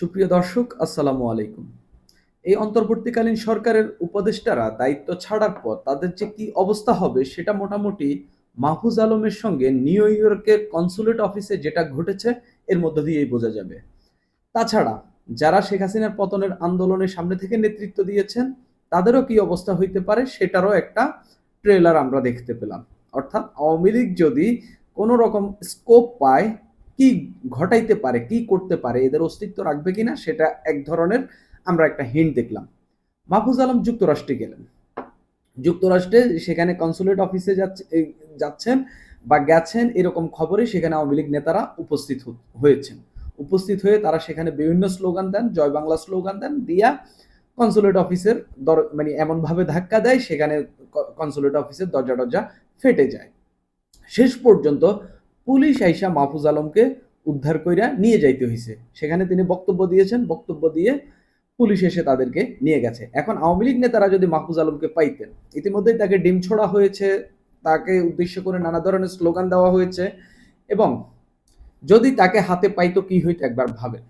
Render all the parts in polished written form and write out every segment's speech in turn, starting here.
সুপ্রিয় দর্শক, আসসালামু আলাইকুম। এই অন্তর্বর্তীকালীন সরকারের উপদেষ্টারা দায়িত্ব ছাড়ার পর তাদের যে কি অবস্থা হবে সেটা মোটামুটি মাহফুজ আলমের সঙ্গে নিউ ইয়র্কের কনসুলেট অফিসে যেটা ঘটেছে এর মধ্য দিয়েই বোঝা যাবে। তাছাড়া যারা শেখ হাসিনার পতনের আন্দোলনের সামনে থেকে নেতৃত্ব দিয়েছেন তাদেরও কি অবস্থা হইতে পারে সেটারও একটা ট্রেলার আমরা দেখতে পেলাম। অর্থাৎ আওয়ামী লীগ যদি কোনো রকম স্কোপ পায়, কি ঘটাইতে পারে, কি করতে পারে, এদের অস্তিত্ব রাখবে কিনা সেটা এক ধরনের আমরা একটা হিন্ট দেখলাম। মাহফুজ আলম যুক্তরাষ্ট্রে গেলেন, যুক্তরাষ্ট্রে সেখানে কনসুলেট অফিসে যাচ্ছেন বা গেছেন এরকম খবরে সেখানে আওয়ামী লীগ নেতারা হয়েছেন। উপস্থিত হয়ে তারা সেখানে বিভিন্ন স্লোগান দেন, জয় বাংলা স্লোগান দেন, দিয়া কনসুলেট অফিসের মানে এমনভাবে ধাক্কা দেয় সেখানে কনসুলেট অফিসের দরজা টরজা ফেটে যায়। শেষ পর্যন্ত পুলিশ আইসা মাহফুজ আলমকে উদ্ধার কইরা নিয়ে যাইতে হয়েছে। সেখানে তিনি বক্তব্য দিয়েছেন, বক্তব্য দিয়ে পুলিশ এসে তাদেরকে নিয়ে গেছে। এখন আওয়ামী লীগ নেতারা যদি মাহফুজ আলমকে পাইতেন, ইতিমধ্যেই তাকে ডিম ছোড়া হয়েছে, তাকে উদ্দেশ্য করে নানা ধরনের স্লোগান দেওয়া হয়েছে, এবং যদি তাকে হাতে পাইতো কি হইতো একবার ভাবেন।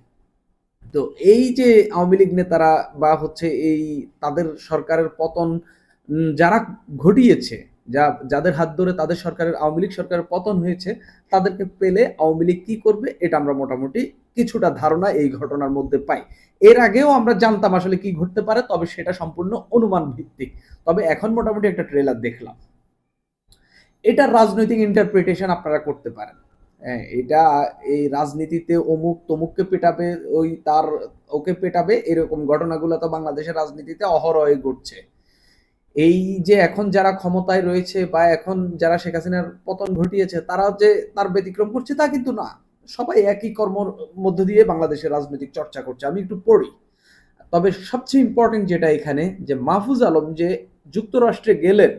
তো এই যে আওয়ামী লীগ নেতারা বা হচ্ছে এই তাদের সরকারের পতন যারা ঘটিয়েছে, যাদের হাত ধরে তাদের সরকারের আওয়ামী লীগ সরকারের পতন হয়েছে, তাদেরকে পেলে আওয়ামী লীগ কি করবে এটা আমরা মোটামুটি কিছুটা ধারণা এই ঘটনার মধ্যে পাই। এর আগেও আমরা জানতাম আসলে কি ঘটতে পারে, তবে সেটা সম্পূর্ণ অনুমান ভিত্তিক। তবে এখন মোটামুটি একটা ট্রেলার দেখলাম, এটার রাজনৈতিক ইন্টারপ্রিটেশন আপনারা করতে পারেন। হ্যাঁ, এটা এই রাজনীতিতে অমুক তমুককে পেটাবে, ওই তার ওকে পেটাবে, এরকম ঘটনাগুলো তো বাংলাদেশের রাজনীতিতে অহরহে ঘটছে। এই যে এখন যারা ক্ষমতায় রয়েছে বা এখন যারা শেখ হাসিনার পতন ঘটিয়েছে তারা যে তার ব্যতিক্রম করছে তা কিন্তু না। সবাই একই কর্মর মধ্য দিয়ে বাংলাদেশের রাজনৈতিক চর্চা করছে। আমি একটু পড়ি। তবে সবচেয়ে ইম্পর্টেন্ট যেটা এখানে, যে মাহফুজ আলম যে যুক্তরাষ্ট্রে গেলেন,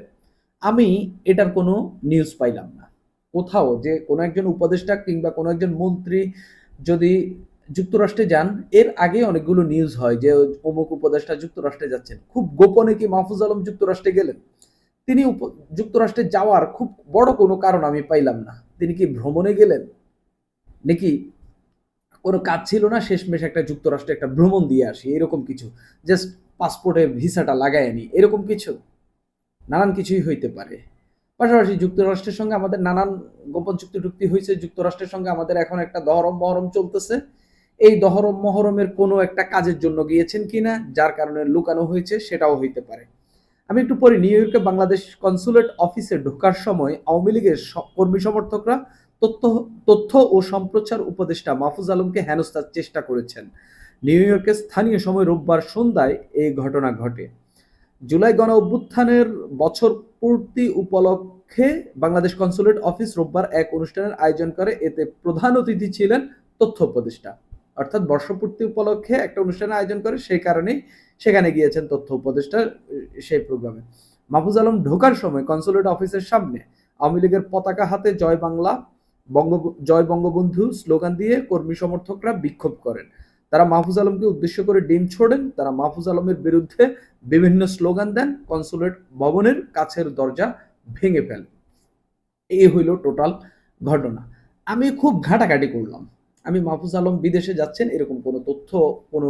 আমি এটার কোনো নিউজ পাইলাম না কোথাও, যে কোনো একজন উপদেষ্টা কিংবা কোনো একজন মন্ত্রী যদি যুক্তরাষ্ট্রে যান। এর আগে অনেকগুলো নিউজ হয় যে অমুক উপদেষ্টা যুক্তরাষ্ট্রে যাচ্ছেন, খুব গোপনে কি মাহফুজ আলম যুক্তরাষ্ট্রে গেলেন? তিনি যুক্তরাষ্ট্রে যাওয়ার খুব বড় কোনো কারণ আমি পাইলাম না। তিনি কি ভ্রমণে গেলেন, নাকি কোনো কাজ ছিল না, শেষমেশ একটা যুক্তরাষ্ট্রে একটা ভ্রমণ দিয়ে আসি এরকম কিছু, জাস্ট পাসপোর্টে ভিসাটা লাগাই আনি এরকম কিছু? নানান কিছুই হইতে পারে। পাশাপাশি যুক্তরাষ্ট্রের সঙ্গে আমাদের নানান গোপন চুক্তি টুক্তি হয়েছে, যুক্তরাষ্ট্রের সঙ্গে আমাদের এখন একটা দহরম মহরম চলতেছে। এই দহরম মহরমের কোনো একটা কাজের জন্য গিয়েছেন কিনা, যার কারণে লুকানো হয়েছে, সেটাও হইতে পারে। আমি একটু পরে নিউ ইয়র্কে বাংলাদেশ কনসুলেট অফিসে ঢোকার সময় আওয়ামী লীগের কর্মী সমর্থকরা তথ্য তথ্য ও সম্প্রচার উপদেষ্টা মাহফুজ আলমকে হেনস্থার চেষ্টা করেছেন। নিউ ইয়র্কের স্থানীয় সময় রোববার সন্ধ্যায় এই ঘটনা ঘটে। জুলাই গণ অভ্যুত্থানের বছর পূর্তি উপলক্ষে বাংলাদেশ কনসুলেট অফিস রোববার এক অনুষ্ঠানের আয়োজন করে। এতে প্রধান অতিথি ছিলেন তথ্য উপদেষ্টা। অর্থাৎ বর্ষপূর্তি উপলক্ষে একটা অনুষ্ঠানের আয়োজন করে, সেই কারণেই সেখানে গিয়েছেন তথ্য উপদেষ্টা সেই প্রোগ্রামে। মাহফুজ আলম ঢোকার সময় কনসুলেট অফিসের সামনে আওয়ামী লীগের পতাকা হাতে জয় বাংলা, জয় বঙ্গবন্ধু স্লোগান দিয়ে কর্মী সমর্থকরা বিক্ষোভ করেন। তারা মাহফুজ আলমকে উদ্দেশ্য করে ডিম ছোড়েন, তারা মাহফুজ আলমের বিরুদ্ধে বিভিন্ন স্লোগান দেন, কনসুলেট ভবনের কাছের দরজা ভেঙে ফেলেন। এই হইল টোটাল ঘটনা। আমি খুব ঘাটাঘাটি করলাম, আমি মাহফুজ আলম বিদেশে যাচ্ছেন এরকম কোনো তথ্য কোনো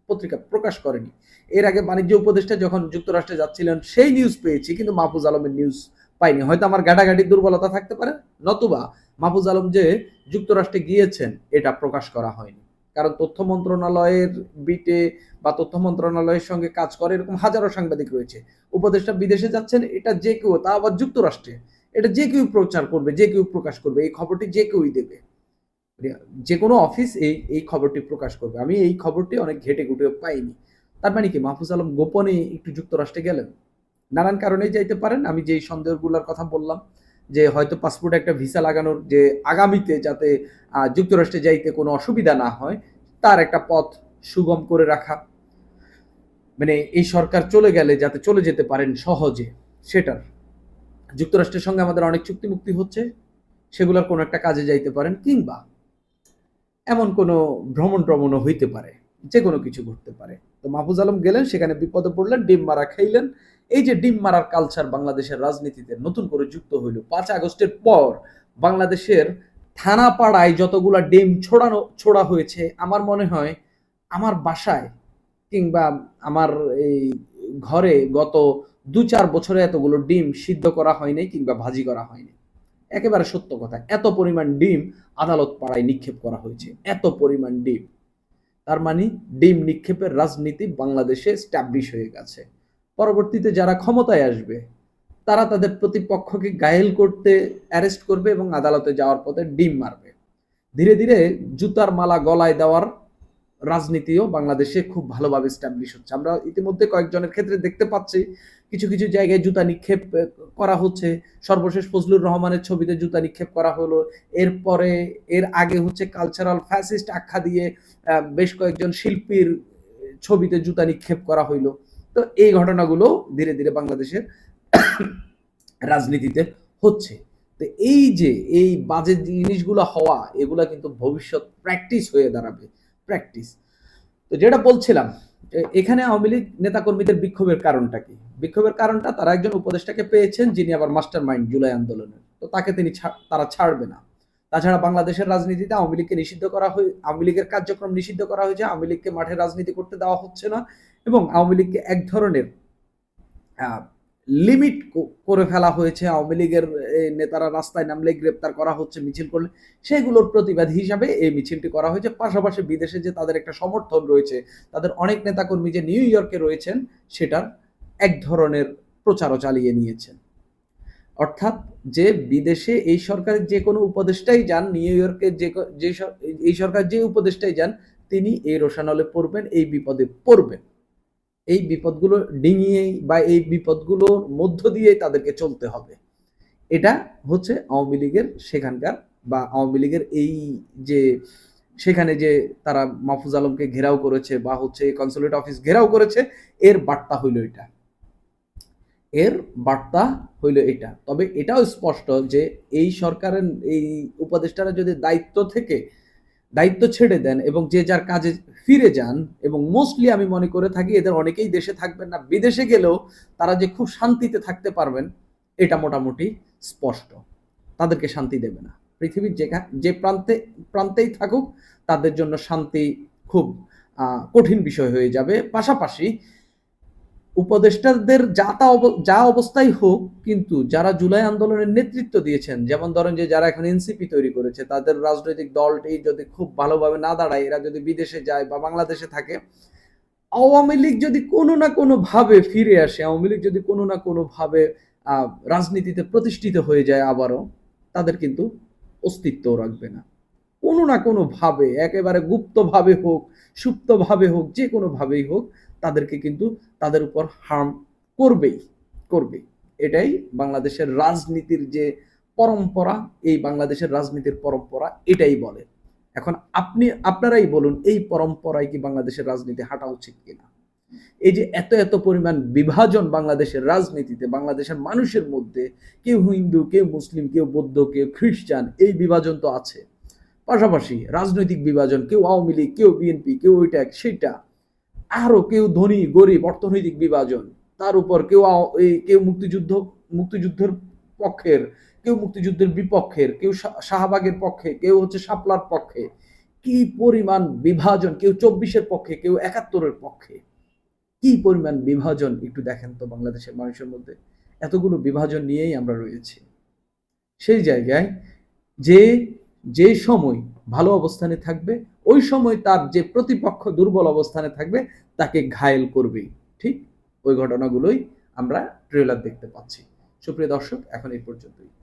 পত্রিকা প্রকাশ করেনি। এর আগে বাণিজ্য উপদেষ্টা যখন যুক্তরাষ্ট্রে যাচ্ছিলেন সেই নিউজ পেয়েছি, কিন্তু মাহফুজ আলমের নিউজ পাইনি। হয়তো আমার ঘাটাঘাটির দুর্বলতা থাকতে পারে, নতুবা মাহফুজ আলম যে যুক্তরাষ্ট্রে গিয়েছেন এটা প্রকাশ করা হয়নি। কারণ তথ্য মন্ত্রণালয়ের বিটে বা তথ্য মন্ত্রণালয়ের সঙ্গে কাজ করে এরকম হাজারো সাংবাদিক রয়েছে। উপদেষ্টা বিদেশে যাচ্ছেন, এটা যে কেউ, তা আবার যুক্তরাষ্ট্রে, এটা যে কেউ প্রচার করবে, যে কেউ প্রকাশ করবে, এই খবরটি যে কেউই দেবে, যে কোনো অফিস এই এই খবরটি প্রকাশ করবে। আমি এই খবরটি অনেক ঘেটে ঘুটে পাইনি। তার মানে কি মাহফুজ আলম গোপনে একটু যুক্তরাষ্ট্রে গেলেন? নানান কারণেই যাইতে পারেন। আমি যেই সন্দেহগুলোর কথা বললাম, যে হয়তো পাসপোর্টে একটা ভিসা লাগানোর, যে আগামীতে যাতে যুক্তরাষ্ট্রে যাইতে কোনো অসুবিধা না হয় তার একটা পথ সুগম করে রাখা, মানে এই সরকার চলে গেলে যাতে চলে যেতে পারেন সহজে, সেটার। যুক্তরাষ্ট্রের সঙ্গে আমাদের অনেক চুক্তি মুক্তি হচ্ছে, সেগুলোর কোনো একটা কাজে যাইতে পারেন, কিংবা এমন কোনো ভ্রমণ ট্রমণও হইতে পারে, যে কোনো কিছু ঘটতে পারে। তো মাহফুজ আলম গেলেন, সেখানে বিপদে পড়লেন, ডিম মারা খাইলেন। এই যে ডিম মারার কালচার বাংলাদেশের রাজনীতিতে নতুন করে যুক্ত হইল 5 আগস্টের পর। বাংলাদেশের থানা পাড়ায় যতগুলা ডিম ছোড়া হয়েছে, আমার মনে হয় আমার বাসায় কিংবা আমার এই ঘরে গত ২-৪ বছরে এতগুলো ডিম সিদ্ধ করা হয়নি কিংবা ভাজি করা হয়নি। একেবারে সত্য কথা। এত পরিমাণ ডিম আদালত পাড়ায় নিক্ষেপ করা হয়েছে। এত পরিমাণ ডিম। তার মানে ডিম নিক্ষেপের রাজনীতি বাংলাদেশে এস্টাবলিশ হয়ে গেছে। পরবর্তীতে যারা ক্ষমতায় আসবে তারা তাদের প্রতিপক্ষকে ঘায়েল করতে অ্যারেস্ট করবে এবং আদালতে যাওয়ার পথে ডিম মারবে। ধীরে ধীরে জুতার মালা গলায় দেওয়ার রাজনীতিও বাংলাদেশে খুব ভালোভাবে এস্টাবলিশ হচ্ছে। আমরা ইতিমধ্যে কয়েকজনের ক্ষেত্রে দেখতে পাচ্ছি কিছু কিছু জায়গায় জুতা নিক্ষেপ করা হচ্ছে। সর্বশেষ ফজলুর রহমানের ছবিতে জুতা নিক্ষেপ করা হলো। এরপরে এর আগে হচ্ছে কালচারাল ফ্যাসিস্ট আখ্যা দিয়ে বেশ কয়েকজন শিল্পীর ছবিতে জুতা নিক্ষেপ করা হইলো। তো এই ঘটনাগুলো ধীরে ধীরে বাংলাদেশের রাজনীতিতে হচ্ছে। তো এই যে এই বাজে জিনিসগুলো হওয়া, এগুলা কিন্তু ভবিষ্যৎ প্র্যাকটিস হয়ে দাঁড়াবে। প্র্যাকটিস। তো যেটা বলছিলাম, এখানে আওয়ামী লীগ নেতাকর্মীদের বিক্ষোভের কারণটা কি? বিক্ষোভের কারণটা তারা একজন উপদেষ্টাকে পেয়েছেন যিনি আবার মাস্টার মাইন্ড জুলাই আন্দোলনের। তো তাকে তারা ছাড়বে না। তাছাড়া বাংলাদেশের রাজনীতিতে আওয়ামী লীগকে নিষিদ্ধ করা হয়, আওয়ামী লীগের কার্যক্রম নিষিদ্ধ করা হয়েছে, আওয়ামী লীগকে মাঠে রাজনীতি করতে দেওয়া হচ্ছে না এবং আওয়ামী লীগকে এক ধরনের লিমিট করে ফেলা হয়েছে। আওয়ামী লীগের নেতারা রাস্তায় নামলে গ্রেপ্তার করা হচ্ছে, মিছিল করলে সেগুলোর প্রতিবাদ হিসাবে এই মিছিলটি করা হয়েছে। পাশাপাশি বিদেশে যে তাদের একটা সমর্থন রয়েছে, তাদের অনেক নেতাকর্মী যে নিউ ইয়র্কে রয়েছেন, সেটার এক ধরনের প্রচারও চালিয়ে নিয়েছেন। অর্থাৎ যে বিদেশে এই সরকারের যে কোনো উপদেষ্টাই যান, নিউ ইয়র্কে এই সরকার যে উপদেষ্টাই যান, তিনি এই রোশানলে পড়বেন, এই বিপদে পড়বেন। এই বিপদগুলো ডিঙিয়েই বা এই বিপদগুলোর মধ্য দিয়েই তাদেরকে চলতে হবে। এটা হচ্ছে আওয়ামী লীগের সেখানকার বা আওয়ামী লীগের এই যে সেখানে যে তারা মাহফুজ আলমকে ঘেরাও করেছে বা হচ্ছে কনসুলেট অফিস ঘেরাও করেছে, এর বার্তা হইল এটা। এর বার্তা হইল এটা। তবে এটাও স্পষ্ট যে এই সরকারের এই উপদেষ্টারা যদি দায়িত্ব ছেড়ে দেন এবং যে যার কাজে ফিরে যান, এবং মোস্টলি আমি মনে করে থাকি এদের অনেকেই দেশে থাকবেন না, বিদেশে গেলেও তারা যে খুব শান্তিতে থাকতে পারবেন এটা মোটামুটি স্পষ্ট। তাদেরকে শান্তি দেবে না। পৃথিবীর যে প্রান্তেই থাকুক তাদের জন্য শান্তি খুব কঠিন বিষয় হয়ে যাবে। পাশাপাশি উপদেষ্টাদের যা অবস্থাই হোক, কিন্তু যারা জুলাই আন্দোলনের নেতৃত্ব দিয়েছেন, যেমন ধরেন যে যারা এখন এনসিপি তৈরি করেছে, তাদের রাজনৈতিক দলটি যদি খুব ভালোভাবে না দাঁড়ায়, এরা যদি বিদেশে যায় বা বাংলাদেশে থাকে, আওয়ামী লীগ যদি কোনো না কোনো ভাবে ফিরে আসে, আওয়ামী লীগ যদি কোনো না কোনো ভাবে রাজনীতিতে প্রতিষ্ঠিত হয়ে যায় আবারও, তাদের কিন্তু অস্তিত্বও রাখবে না। কোনো না কোনো ভাবে, একেবারে গুপ্তভাবে হোক, সুপ্তভাবে হোক, যে কোনো ভাবেই হোক, তাদেরকে কিন্তু তাদের উপর হার্ম করবেই। এটাই বাংলাদেশের রাজনীতির যে পরম্পরা, এই বাংলাদেশের রাজনীতির পরম্পরা এটাই বলে। এখন আপনারাই বলুন, এই পরম্পরায় কি বাংলাদেশের রাজনীতি হাঁটা উচিত কিনা? এই যে এত পরিমাণ বিভাজন বাংলাদেশের রাজনীতিতে, বাংলাদেশের মানুষের মধ্যে, কেউ হিন্দু, কেউ মুসলিম, কেউ বৌদ্ধ, কেউ খ্রিস্টান, এই বিভাজন তো আছে। পাশাপাশি রাজনৈতিক বিভাজন, কেউ আওয়ামী লীগ, কেউ বিএনপি, কেউ ওইটা সেটা, আরো কেউ ধনী গরিব, অর্থনৈতিক বিভাজন, তার উপর কেউ মুক্তিযুদ্ধের পক্ষের, কেউ মুক্তিযুদ্ধের বিপক্ষের, কেউ শাহবাগের পক্ষে, কেউ হচ্ছে শাপলার পক্ষে। কি পরিমাণ বিভাজন! কেউ 24-এর পক্ষে, কেউ 71-এর পক্ষে। কি পরিমাণ বিভাজন একটু দেখেন তো বাংলাদেশের মানুষের মধ্যে। এতগুলো বিভাজন নিয়েই আমরা রয়েছি। সেই জায়গায় যে সময় ভালো অবস্থানে থাকবে, ওই সময় তার যে প্রতিপক্ষ দুর্বল অবস্থানে থাকবে তাকে ঘায়েল করবেই। ঠিক ওই ঘটনাগুলোই আমরা ট্রেলার দেখতে পাচ্ছি। সুপ্রিয় দর্শক, এখন এই পর্যন্তই।